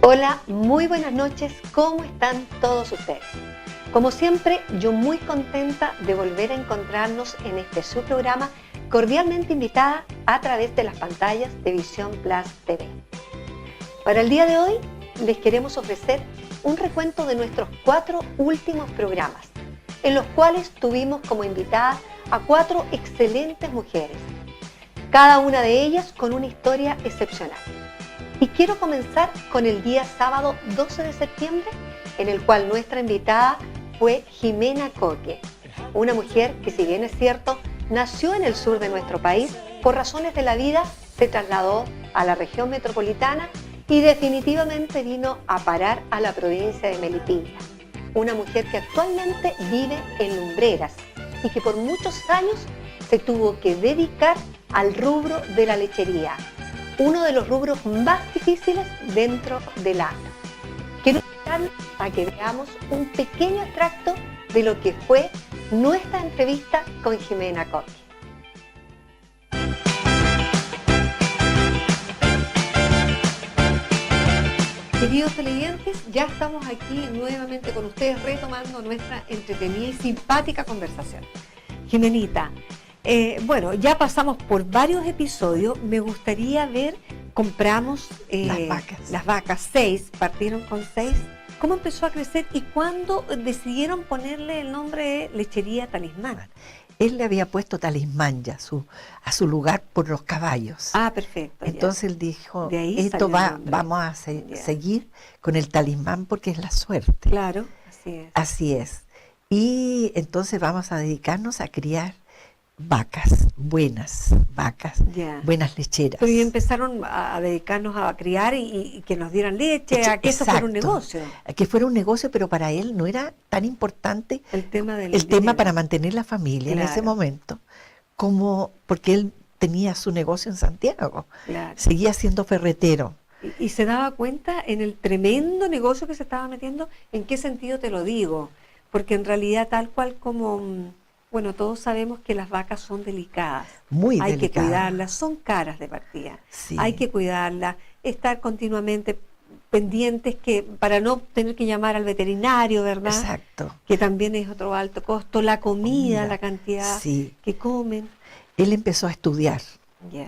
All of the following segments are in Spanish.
Hola, muy buenas noches, ¿cómo están todos ustedes? Como siempre, yo muy contenta de volver a encontrarnos en este su programa, cordialmente invitada a través de las pantallas de Visión Plus TV. Para el día de hoy, les queremos ofrecer un recuento de nuestros 4 últimos programas, en los cuales tuvimos como invitada a 4 excelentes mujeres, cada una de ellas con una historia excepcional. Y quiero comenzar con el día sábado 12 de septiembre, en el cual nuestra invitada fue Jimena Coque, una mujer que, si bien es cierto, nació en el sur de nuestro país, por razones de la vida se trasladó a la región metropolitana y definitivamente vino a parar a la provincia de Melipilla. Una mujer que actualmente vive en Lumbreras y que por muchos años se tuvo que dedicar al rubro de la lechería, uno de los rubros más difíciles dentro del año. Quiero invitarlos a que veamos un pequeño extracto de lo que fue nuestra entrevista con Jimena Coque. Queridos televidentes, ya estamos aquí nuevamente con ustedes retomando nuestra entretenida y simpática conversación. Jimenita, bueno, ya pasamos por varios episodios. Me gustaría ver, compramos las vacas, 6, partieron con 6. ¿Cómo empezó a crecer y cuándo decidieron ponerle el nombre de Lechería Talismán? Él le había puesto Talismán ya a su lugar por los caballos. Ah, perfecto. Entonces ya. Él dijo, De ahí esto vamos a seguir con el talismán porque es la suerte. Claro, así es. Así es. Y entonces vamos a dedicarnos a criar vacas, buenas buenas lecheras. Pero ya empezaron a dedicarnos a criar y que nos dieran leche, a que eso fuera un negocio. A que fuera un negocio, pero para él no era tan importante el tema para mantener la familia en ese momento, como porque él tenía su negocio en Santiago, seguía siendo ferretero. Y se daba cuenta en el tremendo negocio que se estaba metiendo. ¿En qué sentido te lo digo? Porque en realidad, tal cual como... Bueno, todos sabemos que las vacas son delicadas. Muy Hay delicadas. Que cuidarlas, son caras de partida. Sí. Hay que cuidarlas, estar continuamente pendientes para no tener que llamar al veterinario, ¿verdad? Exacto. Que también es otro alto costo. La comida, la cantidad que comen. Él empezó a estudiar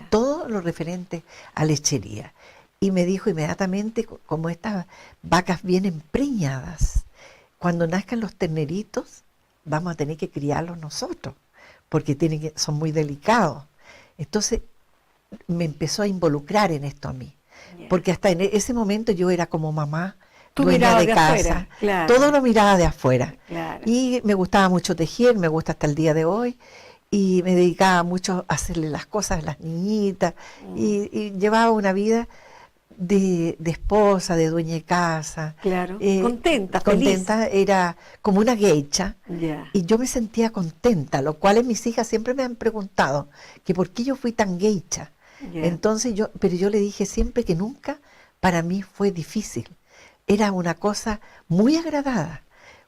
todo lo referente a lechería. Y me dijo inmediatamente, como estas vacas vienen preñadas, cuando nazcan los terneritos, vamos a tener que criarlos nosotros, porque son muy delicados. Entonces me empezó a involucrar en esto a mí, porque hasta en ese momento yo era como mamá, dueña de casa, todo lo miraba de afuera. Y me gustaba mucho tejer, me gusta hasta el día de hoy, y me dedicaba mucho a hacerle las cosas a las niñitas, y llevaba una vida de esposa, de dueña de casa. Contenta, feliz. Era como una geisha. Y yo me sentía contenta, lo cual mis hijas siempre me han preguntado que por qué yo fui tan geisha. Entonces pero yo le dije siempre que nunca para mí fue difícil. Era una cosa muy agradada,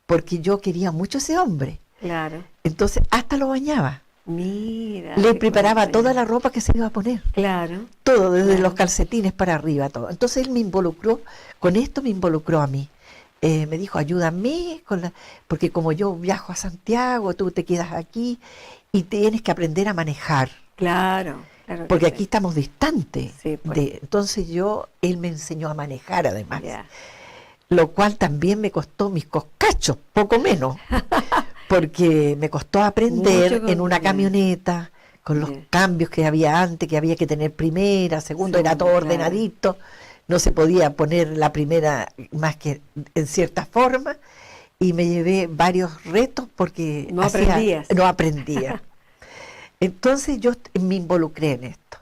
porque yo quería mucho a ese hombre. Entonces hasta lo bañaba. Mira, le preparaba toda la ropa que se iba a poner. Todo, desde los calcetines para arriba, todo. Entonces él me involucró a mí. Me dijo, ayúdame, porque como yo viajo a Santiago, tú te quedas aquí y tienes que aprender a manejar. Porque aquí estamos distantes. Entonces él me enseñó a manejar además. Lo cual también me costó mis coscachos, poco menos. Porque me costó aprender en una camioneta, con los cambios que había antes, que había que tener primera, segundo, era todo ordenadito, no se podía poner la primera más que en cierta forma, y me llevé varios retos porque no aprendía. Entonces yo me involucré en esto,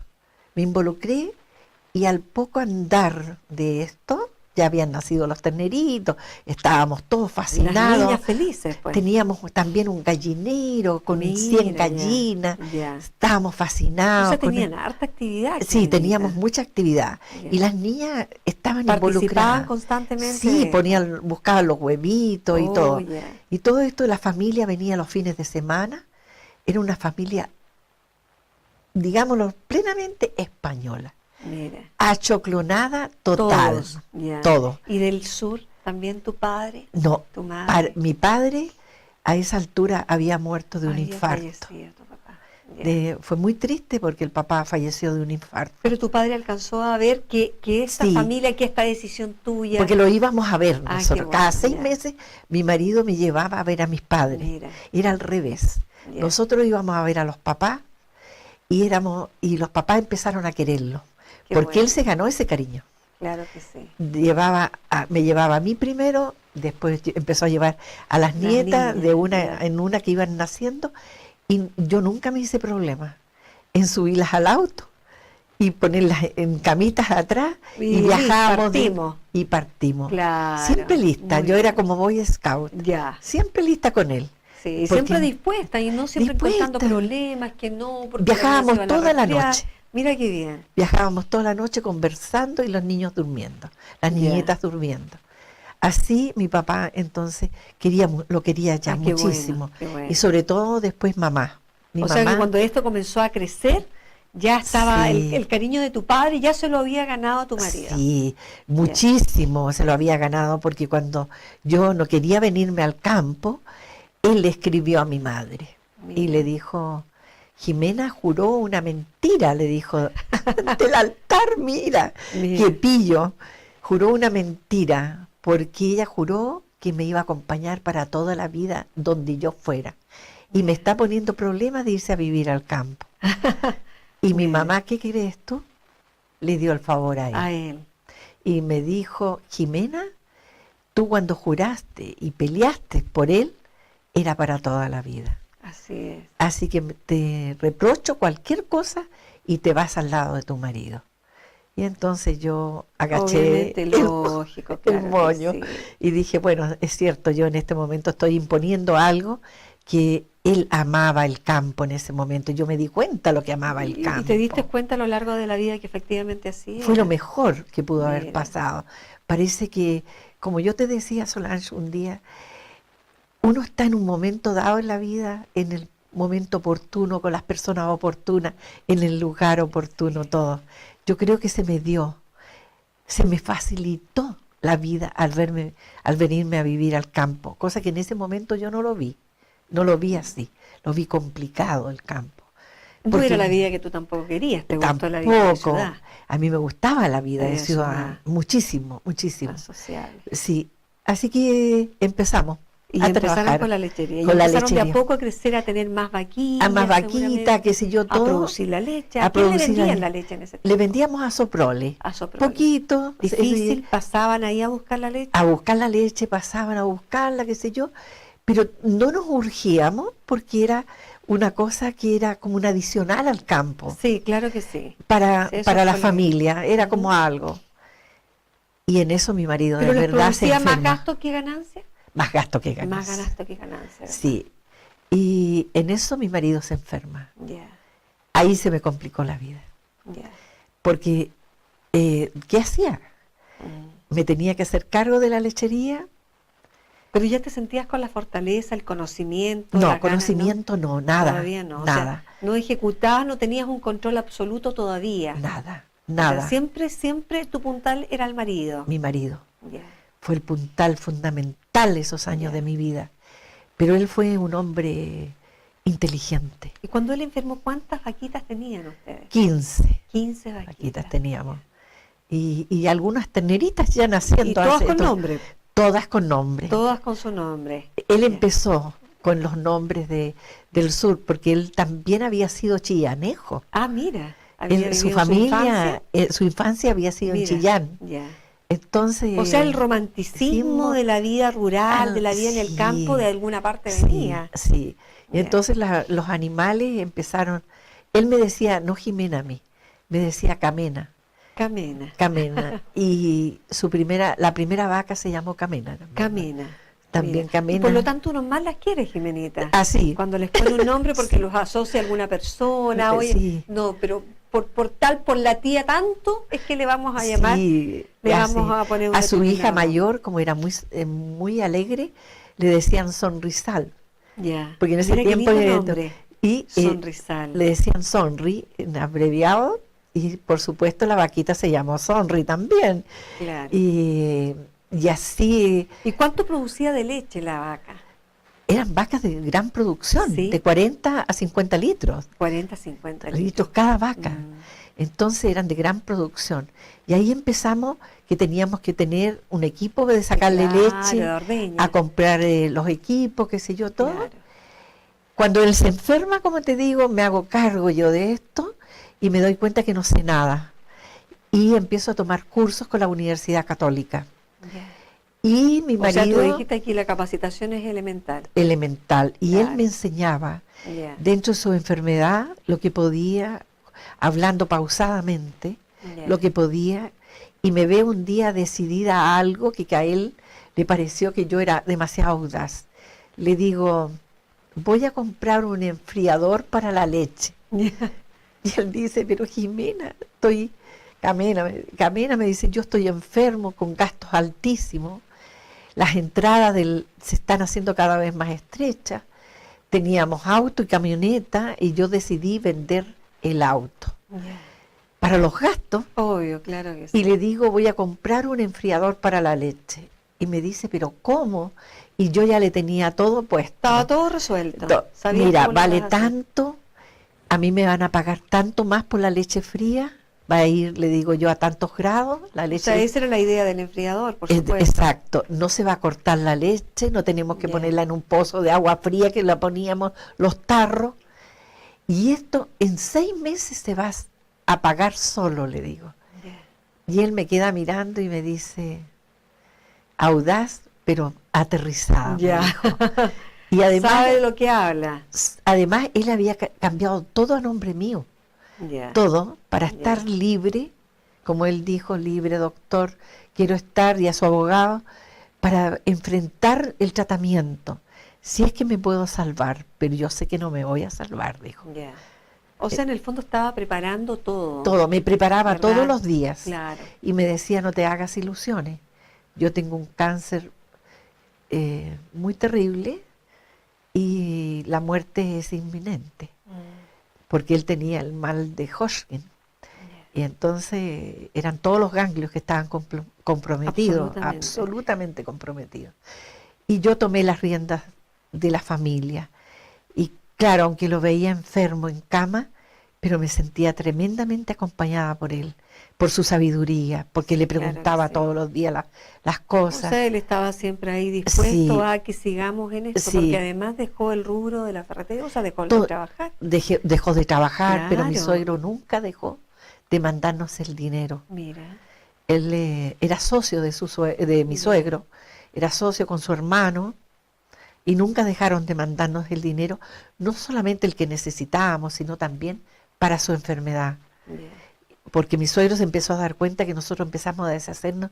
y al poco andar de esto, ya habían nacido los terneritos, estábamos todos fascinados. Las niñas felices, pues. Teníamos también un gallinero con 100 gallinas, estábamos fascinados. O sea, tenían harta actividad. Sí, teníamos mucha actividad. Y las niñas estaban involucradas. Participaban constantemente. Sí, buscaban los huevitos y todo. Y todo esto, la familia venía los fines de semana. Era una familia, digámoslo, plenamente española. Mira. Achoclonada total. Todos, ya. Todo. ¿Y del sur también tu padre? No, ¿Tu madre? mi padre a esa altura había muerto de un Había infarto. fallecido tu papá. Ya. Fue muy triste porque el papá falleció de un infarto. Pero tu padre alcanzó a ver que esa Sí. familia, que esta decisión tuya. Porque lo íbamos a ver Ah, nosotros. qué bueno, Cada 6 ya. meses mi marido me llevaba a ver a mis padres. Mira. Era al revés. Ya. Nosotros íbamos a ver a los papás y los papás empezaron a quererlo. Qué Porque bueno. él se ganó ese cariño. Claro que sí. Me llevaba a mí primero, después empezó a llevar a las nietas niñas, ya. en una que iban naciendo, y yo nunca me hice problema en subirlas al auto y ponerlas en camitas atrás y viajábamos y partimos. Claro. Siempre lista, Muy yo era bien. como Boy Scout, Ya. siempre lista con él. Sí, y Porque- siempre dispuesta y no siempre Dispuesta. encontrando problemas, que no. Porque Viajábamos la niña se van a toda la resfriar. noche. Mira qué bien. Viajábamos toda la noche conversando y los niños durmiendo, las Ya. niñetas durmiendo. Así mi papá entonces lo quería ya Ah, qué muchísimo. bueno, qué bueno. Y sobre todo después mamá. Mi O sea mamá, que cuando esto comenzó a crecer, ya estaba Sí. el cariño de tu padre, ya se lo había ganado a tu marido. sí, muchísimo se lo había ganado porque cuando yo no quería venirme al campo, él le escribió a mi madre y Mira. le dijo, Jimena juró una mentira, le dijo, ante el altar, mira, Mira. que pillo, juró una mentira, porque ella juró que me iba a acompañar para toda la vida donde yo fuera. Y me está poniendo problemas de irse a vivir al campo. Y mi Mira. mamá, ¿qué crees tú? Le dio el favor a él. A él. Y me dijo, Jimena, tú cuando juraste y peleaste por él, era para toda la vida. Así es. Así que te reprocho cualquier cosa y te vas al lado de tu marido. Y entonces yo agaché Obviamente, lógico, claro el que moño sí. y dije, bueno, es cierto, yo en este momento estoy imponiendo algo que él amaba el campo en ese momento. Yo me di cuenta lo que amaba el campo. ¿Y te diste cuenta a lo largo de la vida que efectivamente así Fue era? lo mejor que pudo haber Mira. pasado. Parece que, como yo te decía, Solange, un día, uno está en un momento dado en la vida, en el momento oportuno, con las personas oportunas, en el lugar oportuno, todo. Yo creo que se me facilitó la vida al venirme a vivir al campo, cosa que en ese momento yo no lo vi así, lo vi complicado el campo. No Porque era la vida que tú tampoco querías, te gustó la vida de tampoco, ciudad, a mí me gustaba la vida de De ciudad, ciudad. muchísimo, muchísimo. más sociable. Sí, así que empezamos Y a empezaron trabajar con la lechería. Y con la empezaron de lechería. a poco a crecer, a tener más vaquitas. a más vaquita, seguramente, qué sé yo, a todo. producir la leche. a ¿A quién le producir la vendían le- la leche en ese tiempo? Le vendíamos a Soprole, A Soprole. poquito, Difícil, pasaban ahí a buscar la leche. a buscar la leche, pasaban a buscarla, qué sé yo, pero no nos urgíamos porque era una cosa que era como un adicional al campo, Sí, claro que sí. para Sí, eso la fue lo- familia, era Ujú. como algo. Y en eso mi marido Pero de les verdad se producía más enferma. gasto que ganancia. Más gasto que ganas. Más gasto que ganancia. ¿verdad? Sí. Y en eso mi marido se enferma. Ya, Ahí se me complicó la vida. ya. Porque, ¿qué hacía? Mm. Me tenía que hacer cargo de la lechería. Pero ya te sentías con la fortaleza, el conocimiento. No, las ganas, conocimiento no, nada. Todavía no. Nada, O sea, no ejecutabas, no tenías un control absoluto todavía. nada, O sea, nada. siempre tu puntal era el marido. Mi marido Ya. fue el puntal fundamental esos años Ya. de mi vida. Pero él fue un hombre inteligente. Y cuando él enfermó, ¿cuántas vaquitas tenían ustedes? 15 15 vaquitas vaquitas. teníamos. Y algunas terneritas ya naciendo. Y todas hace- con nombre. Todas con nombre. Todas con su nombre. Él Ya. empezó con los nombres del sur, porque él también había sido chillanejo. Ah, mira. Había Su vivido familia, su infancia había sido en Mira, Chillán. Ya. Entonces, O sea, el romanticismo de la vida rural, de la vida en el sí, campo, de alguna parte sí, venía. sí. Y Ya. entonces los animales empezaron. Él me decía, no Jimena a mí, me decía Camena, Camena. Camena. Y la primera vaca se llamó Camena. Camena. También Mira. Camena. Y por lo tanto uno más las quiere, Jimenita. Así. Cuando les pone un nombre porque Sí. los asocia a alguna persona. Oye, Sí. no, pero por la tía tanto es que le vamos a llamar. Sí, le así. vamos a poner un A su hija determinado. mayor, como era muy alegre, le decían Sonrisal. Ya. Porque en ese Mira qué tiempo lindo nombre. y Sonrisal. le decían Sonri, en abreviado, Y por supuesto la vaquita se llamó Sonri también. Claro. Y así... ¿Y cuánto producía de leche la vaca? Eran vacas de gran producción, ¿Sí? de 40 a 50 litros. 40, 50 litros cada vaca. Entonces eran de gran producción. Y ahí empezamos que teníamos que tener un equipo de sacarle leche, de ordeña. a comprar los equipos, qué sé yo, todo. Claro. Cuando él se enferma, como te digo, me hago cargo yo de esto y me doy cuenta que no sé nada. Y empiezo a tomar cursos con la Universidad Católica. Ya. Y mi marido... O sea, tú dijiste aquí la capacitación es elemental. Elemental. Y Claro. él me enseñaba, Ya. dentro de su enfermedad, lo que podía, hablando pausadamente, Ya. lo que podía, y me ve un día decidida a algo que a él le pareció que yo era demasiado audaz. Le digo, voy a comprar un enfriador para la leche. Ya. Y él dice, pero Jimena, Camina, me dice, yo estoy enfermo con gastos altísimos, las entradas se están haciendo cada vez más estrechas, teníamos auto y camioneta y yo decidí vender el auto Ya. para los gastos. Obvio, claro que sí. Y le digo, voy a comprar un enfriador para la leche. Y me dice, pero ¿cómo? Y yo ya le tenía todo puesto. Estaba todo resuelto. ¿Sabías Mira, cómo lo vale ibas a hacer? tanto, a mí me van a pagar tanto más por la leche fría, va a ir, le digo yo, a tantos grados, la O leche... sea, esa era la idea del enfriador, por supuesto. Exacto, no se va a cortar la leche, no tenemos que Ya. ponerla en un pozo de agua fría que la poníamos los tarros. Y esto en 6 meses se va a pagar solo, le digo. Ya. Y él me queda mirando y me dice, audaz, pero aterrizado. me Ya. dijo. Y además, Sabe de lo que habla. además él había cambiado todo a nombre mío, Ya. todo, para Ya. estar libre, como él dijo, libre doctor, quiero estar, y a su abogado, para enfrentar el tratamiento. Si es que me puedo salvar, pero yo sé que no me voy a salvar, dijo. Ya. O sea, en el fondo estaba preparando todo. Todo, me preparaba ¿Verdad? todos los días. Claro. Y me decía, no te hagas ilusiones. Yo tengo un cáncer muy terrible y la muerte es inminente, porque él tenía el mal de Hodgkin. Y entonces eran todos los ganglios que estaban comprometidos, absolutamente comprometidos. Y yo tomé las riendas de la familia. Y claro, aunque lo veía enfermo en cama, pero me sentía tremendamente acompañada por él, por su sabiduría, porque le preguntaba sí. todos los días las O cosas. sea, él estaba siempre ahí dispuesto Sí. a que sigamos en esto, Sí. porque además dejó el rubro de la ferretería, o sea, dejó de trabajar. Dejó de trabajar, pero mi Claro. suegro nunca dejó de mandarnos el dinero. Mira. Él era socio de mi suegro, era socio con su hermano, y nunca dejaron de mandarnos el dinero, no solamente el que necesitábamos, sino también para su enfermedad. Ya. Porque mi suegro se empezó a dar cuenta que nosotros empezamos a deshacernos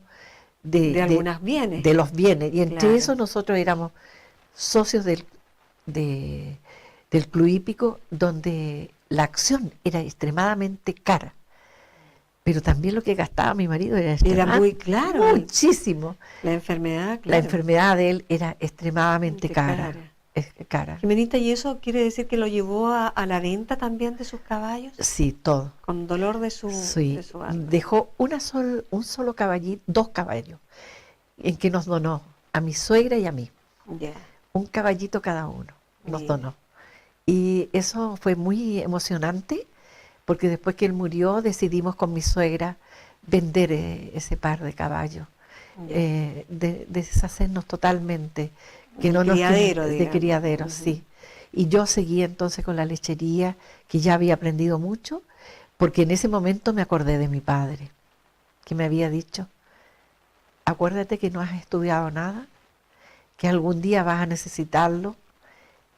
De algunos bienes. de los bienes, y entre Claro. eso nosotros éramos socios del club hípico, donde la acción era extremadamente cara. Pero también lo que gastaba mi marido era muy claro. muchísimo. La enfermedad, claro. La enfermedad de él era extremadamente cara. Cara. Es cara. Jimenita, ¿y eso quiere decir que lo llevó a la venta también de sus caballos? Sí, todo. Con dolor de su, Sí. de su alma. Dejó un solo caballito, 2 caballos, en que nos donó a mi suegra y a mí. Ya. Un caballito cada uno nos Bien. donó. Y eso fue muy emocionante, porque después que él murió decidimos con mi suegra vender ese par de caballos, Ya. deshacernos totalmente, que De no nos criadero, de digamos. criadero, Ujú. sí. Y yo seguí entonces con la lechería, que ya había aprendido mucho, porque en ese momento me acordé de mi padre, que me había dicho, acuérdate que no has estudiado nada, que algún día vas a necesitarlo,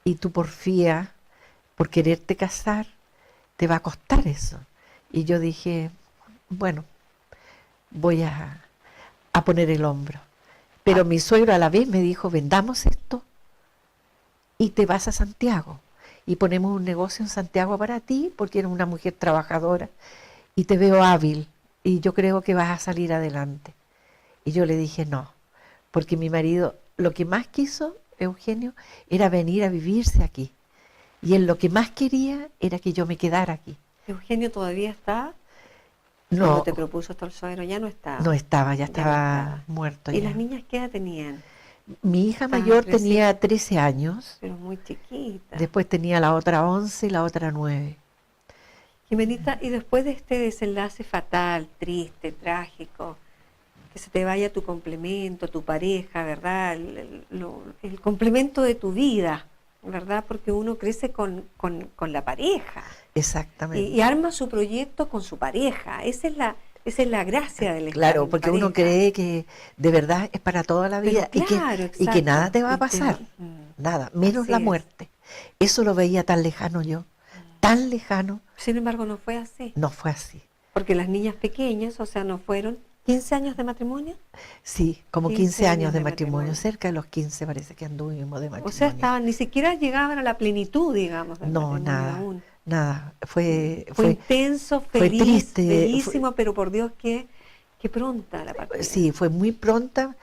y tu porfía, por quererte casar, te va a costar eso. Y yo dije, bueno, voy a poner el hombro. Pero mi suegro a la vez me dijo, vendamos esto y te vas a Santiago. Y ponemos un negocio en Santiago para ti, porque eres una mujer trabajadora y te veo hábil y yo creo que vas a salir adelante. Y yo le dije, no, porque mi marido lo que más quiso, Eugenio, era venir a vivirse aquí. Y él lo que más quería era que yo me quedara aquí. ¿Eugenio todavía está? No, Cuando te propuso esto el suegro ya no estaba. no estaba, ya Ya no estaba estaba. muerto. ¿Y Ya. las niñas qué edad tenían? Mi hija Estaban mayor creciendo. tenía 13 años, Pero muy chiquita. después tenía la otra 11 y la otra 9. Jimenita, y después de este desenlace fatal, triste, trágico, que se te vaya tu complemento, tu pareja, ¿verdad? El complemento de tu vida, ¿verdad? Porque uno crece con la pareja Exactamente. y arma su proyecto con su pareja. Esa es la gracia del estar Claro, en porque uno pareja. cree que de verdad es para toda la vida Pero claro, y que exacto. nada te va a Y te pasar, va- nada, menos así la es. muerte. Eso lo veía tan lejano yo, tan lejano, Sin embargo, no fue así. no fue así. Porque las niñas pequeñas, o sea, no fueron 15 años de matrimonio. Sí, como 15 15 años de matrimonio. matrimonio, cerca de los 15 parece que anduvimos de matrimonio. O sea, estaban, ni siquiera llegaban a la plenitud, digamos, del No, matrimonio nada, aún. nada, Fue intenso, fue feliz, triste, bellísimo, pero por Dios, qué pronta la partida. sí, fue muy pronta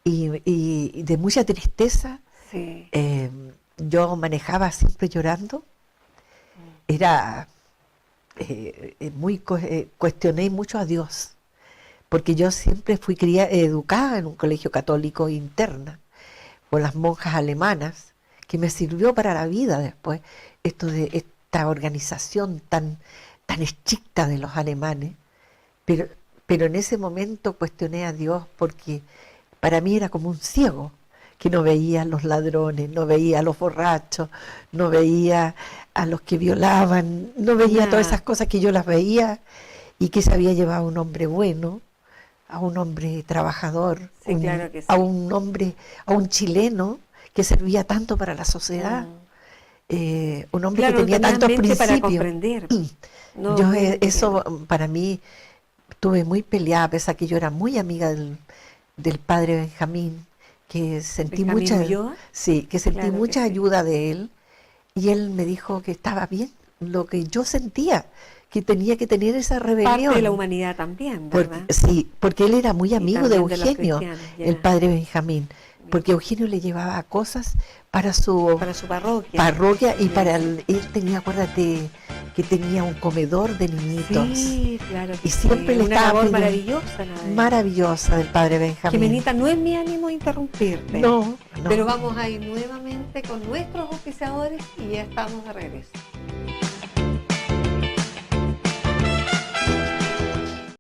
y de mucha tristeza. Sí. Yo manejaba siempre llorando, era cuestioné mucho a Dios, porque yo siempre fui educada en un colegio católico interna, por las monjas alemanas, que me sirvió para la vida después, esto de esta organización tan estricta de los alemanes, pero en ese momento cuestioné a Dios porque para mí era como un ciego, que no veía a los ladrones, no veía a los borrachos, no veía a los que violaban, no veía todas esas cosas que yo las veía y que se había llevado a un hombre bueno, a un hombre trabajador, Sí, claro que sí. a un hombre, a un chileno que servía tanto para la sociedad, un hombre Claro, que tenía no tenías tantos mente principios. para comprender. No, Yo muy eso bien. para mí estuve muy peleada, a pesar que yo era muy amiga del padre Benjamín, que sentí ¿Benjamín mucha, Ulloa? sí, que sentí Claro que mucha sí. ayuda de él, y él me dijo que estaba bien lo que yo sentía, que tenía que tener esa rebelión. Parte de la humanidad también, ¿verdad? Sí, porque él era muy Y amigo de también de los Eugenio, cristianos, ya. el padre Benjamín, porque Eugenio le llevaba cosas para su parroquia. parroquia y Ya. para él tenía, acuérdate, que tenía un comedor de niñitos. Sí, claro que Y siempre sí. le Una estaba labor pidiendo- maravillosa, la de él. Maravillosa del padre Benjamín. Jimenita, no es mi ánimo interrumpirte. No. Pero vamos a ir nuevamente con nuestros oficiadores y ya estamos de regreso.